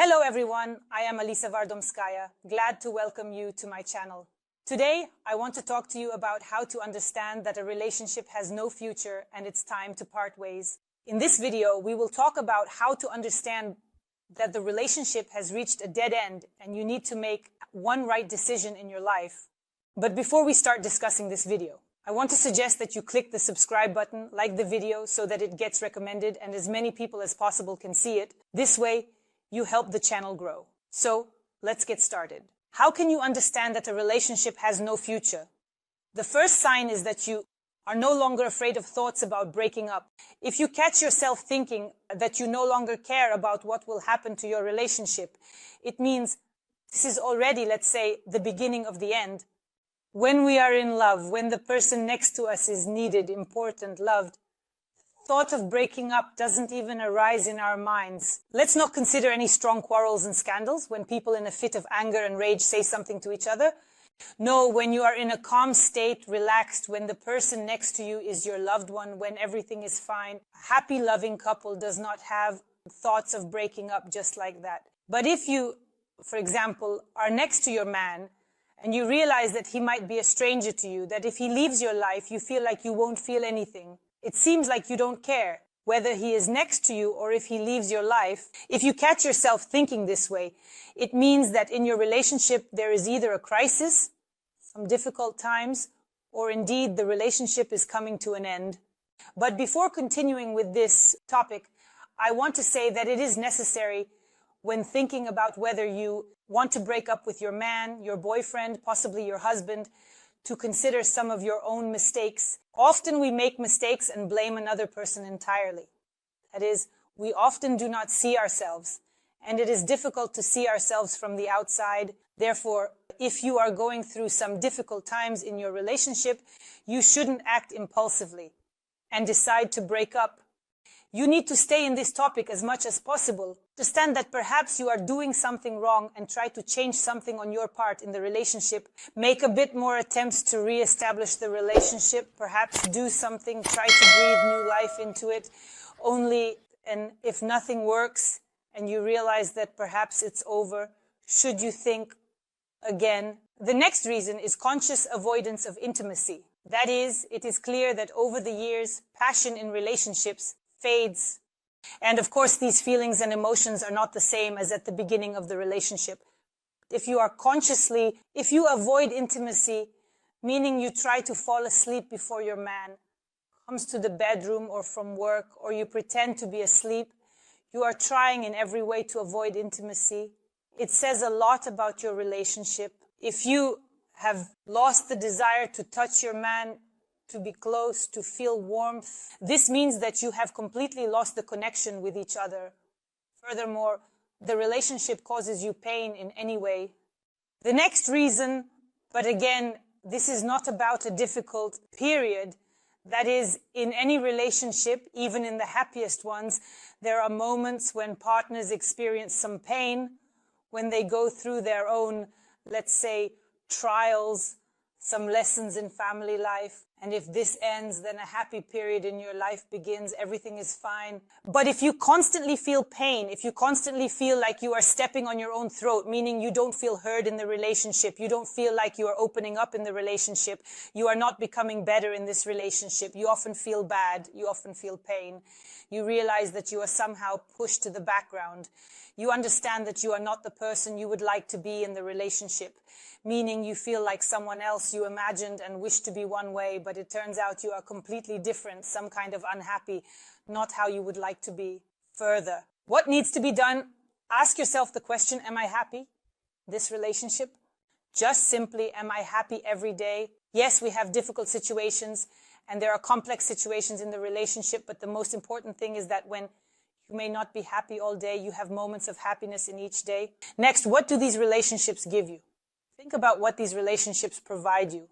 Hello everyone, I am Alisa Vardomskaya, glad to welcome you to my channel. Today, I want to talk to you about how to understand that a relationship has no future and it's time to part ways. In this video, we will talk about how to understand that the relationship has reached a dead end and you need to make one right decision in your life. But before we start discussing this video, I want to suggest that you click the subscribe button, like the video so that it gets recommended and as many people as possible can see it. This way, you help the channel grow. So, let's get started. How can you understand that a relationship has no future? The first sign is that you are no longer afraid of thoughts about breaking up. If you catch yourself thinking that you no longer care about what will happen to your relationship, it means this is already, let's say, the beginning of the end. When we are in love, when the person next to us is needed, important, loved, thought of breaking up doesn't even arise in our minds. Let's not consider any strong quarrels and scandals when people in a fit of anger and rage say something to each other. No, when you are in a calm state, relaxed, when the person next to you is your loved one, when everything is fine. A happy, loving couple does not have thoughts of breaking up just like that. But if you, for example, are next to your man and you realize that he might be a stranger to you, that if he leaves your life, you feel like you won't feel anything. It seems like you don't care whether he is next to you or if he leaves your life. If you catch yourself thinking this way, it means that in your relationship there is either a crisis, some difficult times, or indeed the relationship is coming to an end. But before continuing with this topic, I want to say that it is necessary when thinking about whether you want to break up with your man, your boyfriend, possibly your husband, to consider some of your own mistakes. Often we make mistakes and blame another person entirely. That is, we often do not see ourselves, and it is difficult to see ourselves from the outside. Therefore, if you are going through some difficult times in your relationship, you shouldn't act impulsively and decide to break up. You need to stay in this topic as much as possible. Understand that perhaps you are doing something wrong and try to change something on your part in the relationship. Make a bit more attempts to re-establish the relationship. Perhaps do something, try to breathe new life into it. And if nothing works and you realize that perhaps it's over, should you think again? The next reason is conscious avoidance of intimacy. That is, it is clear that over the years, passion in relationships fades. And of course, these feelings and emotions are not the same as at the beginning of the relationship. If you avoid intimacy, meaning you try to fall asleep before your man comes to the bedroom or from work, or you pretend to be asleep, you are trying in every way to avoid intimacy. It says a lot about your relationship. If you have lost the desire to touch your man, to be close, to feel warmth, this means that you have completely lost the connection with each other. Furthermore, the relationship causes you pain in any way. The next reason, but again, this is not about a difficult period. That is, in any relationship, even in the happiest ones, there are moments when partners experience some pain, when they go through their own, let's say, trials, some lessons in family life. And if this ends, then a happy period in your life begins. Everything is fine. But if you constantly feel pain, if you constantly feel like you are stepping on your own throat, meaning you don't feel heard in the relationship, you don't feel like you are opening up in the relationship, you are not becoming better in this relationship, you often feel bad, you often feel pain, you realize that you are somehow pushed to the background. You understand that you are not the person you would like to be in the relationship, meaning you feel like someone else you imagined and wished to be one way, but it turns out you are completely different, some kind of unhappy, not how you would like to be. Further, what needs to be done? Ask yourself the question, am I happy in this relationship? Just simply, am I happy every day? Yes, we have difficult situations and there are complex situations in the relationship, but the most important thing is that when you may not be happy all day, you have moments of happiness in each day. Next, what do these relationships give you? Think about what these relationships provide you.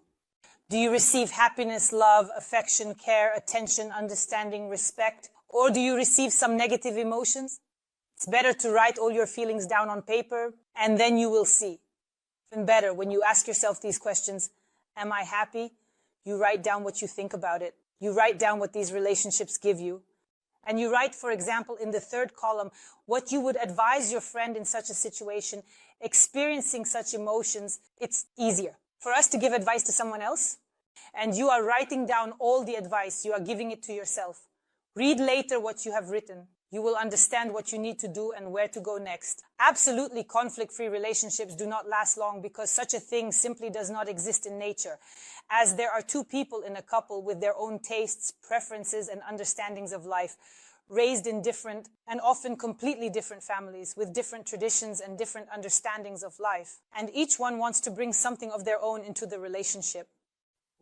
Do you receive happiness, love, affection, care, attention, understanding, respect? Or do you receive some negative emotions? It's better to write all your feelings down on paper, and then you will see. Even better, when you ask yourself these questions, am I happy? You write down what you think about it. You write down what these relationships give you. And you write, for example, in the third column, what you would advise your friend in such a situation, experiencing such emotions. It's easier for us to give advice to someone else. And you are writing down all the advice. You are giving it to yourself. Read later what you have written. You will understand what you need to do and where to go next. Absolutely conflict-free relationships do not last long because such a thing simply does not exist in nature. As there are two people in a couple with their own tastes, preferences, and understandings of life, raised in different and often completely different families with different traditions and different understandings of life. And each one wants to bring something of their own into the relationship.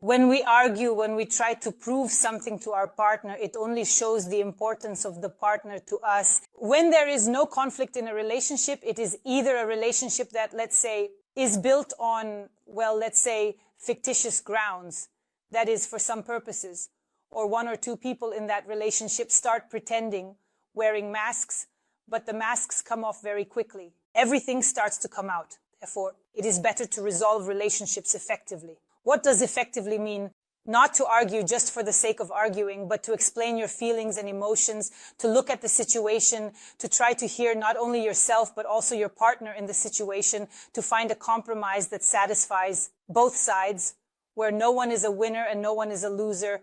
When we argue, when we try to prove something to our partner, it only shows the importance of the partner to us. When there is no conflict in a relationship, it is either a relationship that, let's say, is built on, well, let's say, fictitious grounds, that is, for some purposes, or one or two people in that relationship start pretending, wearing masks, but the masks come off very quickly. Everything starts to come out. Therefore, it is better to resolve relationships effectively. What does effectively mean? Not to argue just for the sake of arguing, but to explain your feelings and emotions, to look at the situation, to try to hear not only yourself, but also your partner in the situation, to find a compromise that satisfies both sides, where no one is a winner and no one is a loser.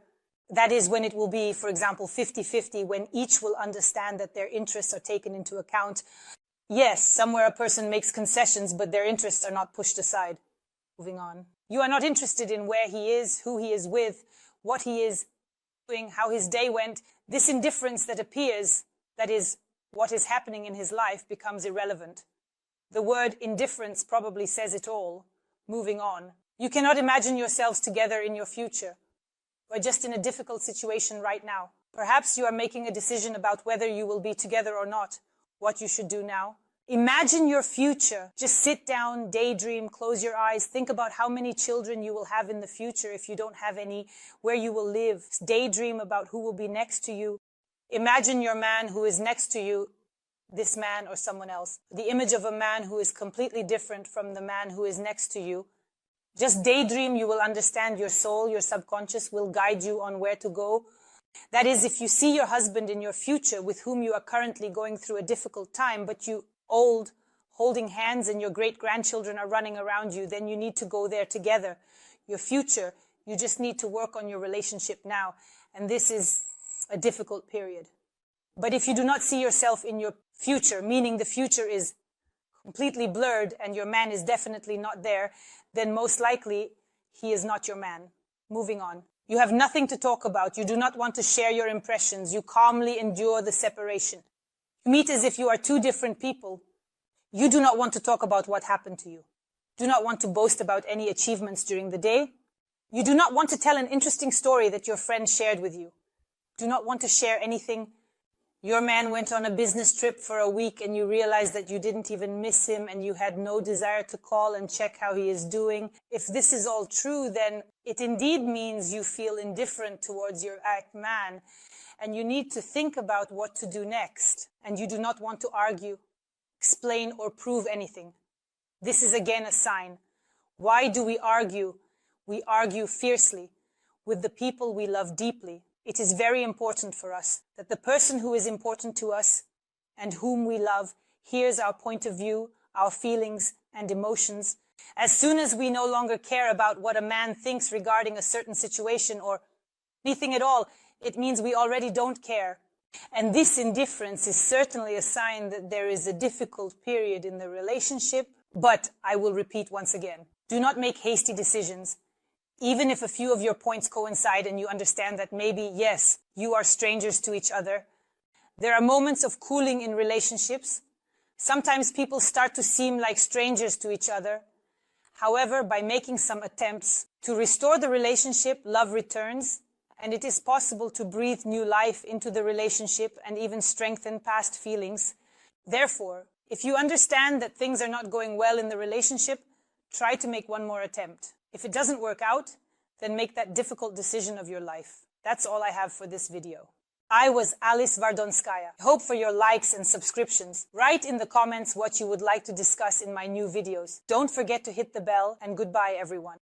That is when it will be, for example, 50-50, when each will understand that their interests are taken into account. Yes, somewhere a person makes concessions, but their interests are not pushed aside. Moving on. You are not interested in where he is, who he is with, what he is doing, how his day went. This indifference that appears, that is, what is happening in his life, becomes irrelevant. The word indifference probably says it all. Moving on. You cannot imagine yourselves together in your future. You are just in a difficult situation right now. Perhaps you are making a decision about whether you will be together or not, what you should do now. Imagine your future. Just sit down, daydream, close your eyes. Think about how many children you will have in the future if you don't have any, where you will live. Daydream about who will be next to you. Imagine your man who is next to you, this man or someone else. The image of a man who is completely different from the man who is next to you. Just daydream, you will understand your soul, your subconscious will guide you on where to go. That is, if you see your husband in your future with whom you are currently going through a difficult time, but you old, holding hands and your great-grandchildren are running around you, then you need to go there together. Your future, you just need to work on your relationship now. And this is a difficult period. But if you do not see yourself in your future, meaning the future is completely blurred and your man is definitely not there, then most likely he is not your man. Moving on. You have nothing to talk about. You do not want to share your impressions. You calmly endure the separation. You meet as if you are two different people. You do not want to talk about what happened to you. Do not want to boast about any achievements during the day. You do not want to tell an interesting story that your friend shared with you. Do not want to share anything. Your man went on a business trip for a week and you realized that you didn't even miss him and you had no desire to call and check how he is doing. If this is all true, then it indeed means you feel indifferent towards your man. And you need to think about what to do next. And you do not want to argue, explain, or prove anything. This is again a sign. Why do we argue? We argue fiercely with the people we love deeply. It is very important for us that the person who is important to us and whom we love hears our point of view, our feelings and emotions. As soon as we no longer care about what a man thinks regarding a certain situation or anything at all, it means we already don't care. And this indifference is certainly a sign that there is a difficult period in the relationship. But I will repeat once again, do not make hasty decisions. Even if a few of your points coincide and you understand that maybe, yes, you are strangers to each other. There are moments of cooling in relationships. Sometimes people start to seem like strangers to each other. However, by making some attempts to restore the relationship, love returns. And it is possible to breathe new life into the relationship and even strengthen past feelings. Therefore, if you understand that things are not going well in the relationship, try to make one more attempt. If it doesn't work out, then make that difficult decision of your life. That's all I have for this video. I was Alice Vardonskaya. I hope for your likes and subscriptions. Write in the comments what you would like to discuss in my new videos. Don't forget to hit the bell, and goodbye everyone.